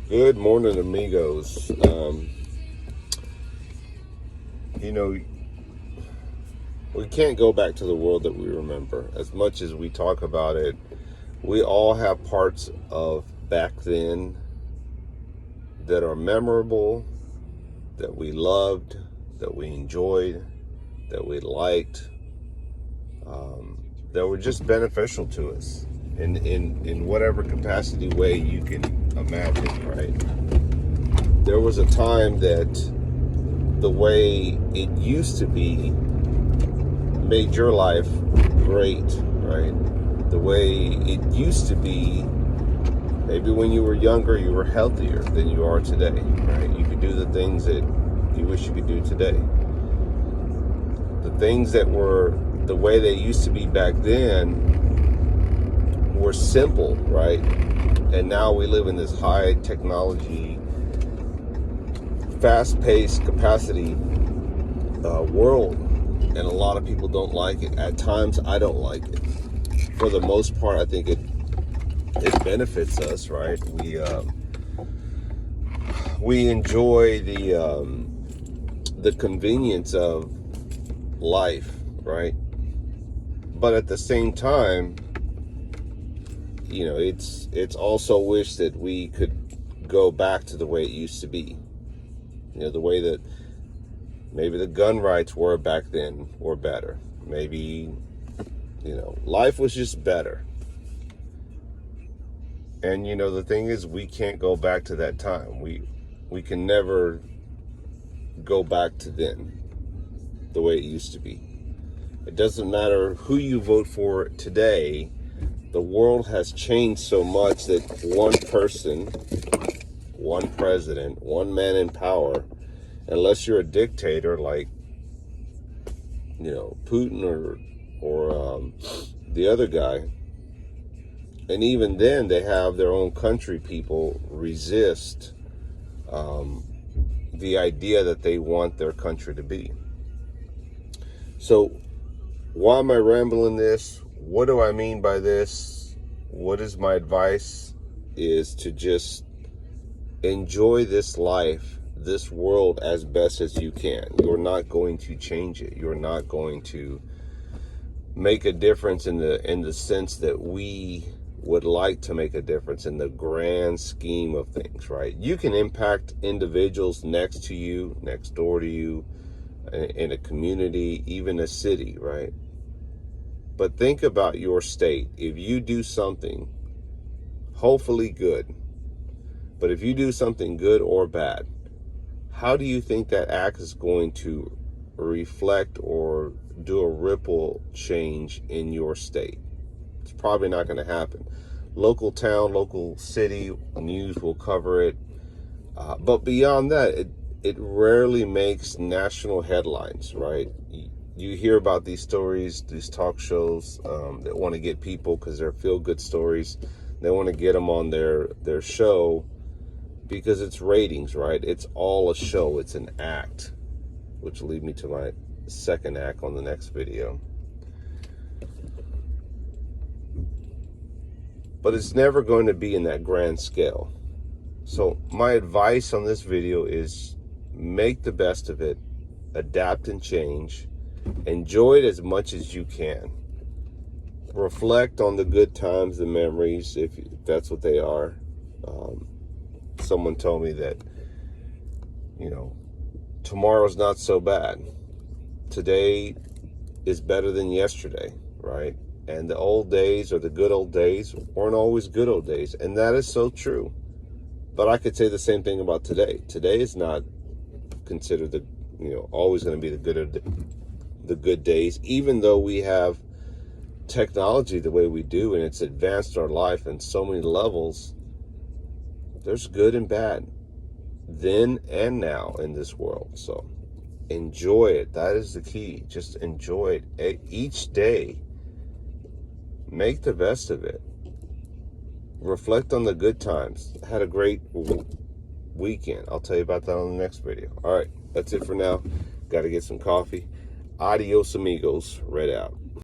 Good morning, amigos. You know, we can't go back to the world that we remember. As much as we talk about it, we all have parts of back then that are memorable, that we loved, that we enjoyed, that we liked, that were just beneficial to us in whatever capacity way you can imagine, right? There was a time that the way it used to be made your life great, right? The way it used to be, maybe when you were younger, you were healthier than you are today, right? You could do the things that you wish you could do today. The things that were the way they used to be back then were simple, right? And now we live in this high technology, fast-paced capacity world, and a lot of people don't like it. At times, I don't like it. For the most part, I think it benefits us, right? We enjoy the convenience of life, right? But at the same time, you know, it's also wish that we could go back to the way it used to be. You know, the way that maybe the gun rights were back then were better. Maybe, you know, life was just better. And, you know, the thing is, we can't go back to that time. We can never go back to then, the way it used to be. It doesn't matter who you vote for today. The world has changed so much that one person, one president, one man in power, unless you're a dictator like, you know, Putin or the other guy, and even then they have their own country people resist the idea that they want their country to be. So why am I rambling this? What do I mean by this? What is my advice? Is to just enjoy this life, this world, as best as you can. You're not going to change it. You're not going to make a difference in the sense that we would like to make a difference in the grand scheme of things, right? You can impact individuals next to you, next door to you, in a community, even a city, right? But think about your state. If you do something, hopefully good, but if you do something good or bad, how do you think that act is going to reflect or do a ripple change in your state? It's probably not going to happen. Local town, local city news will cover it. But beyond that, it rarely makes national headlines, right? You hear about these stories, these talk shows that want to get people because they're feel-good stories. They want to get them on their show because it's ratings, right? It's all a show. It's an act, which will lead me to my second act on the next video. But it's never going to be in that grand scale. So my advice on this video is make the best of it, adapt and change, enjoy it as much as you can. Reflect on the good times, the memories, if that's what they are. Someone told me that, you know, tomorrow's not so bad. Today is better than yesterday, right? And the old days, or the good old days, weren't always good old days. And that is so true. But I could say the same thing about today. Today is not considered always going to be the good days, even though we have technology the way we do, and it's advanced our life in so many levels. There's good and bad then and now in this world. So enjoy it. That is the key. Just enjoy it each day. Make the best of it. Reflect on the good times. I had a great weekend. I'll tell you about that on the next video. All right, that's it for now. Got to get some coffee. Adios, amigos. Red out.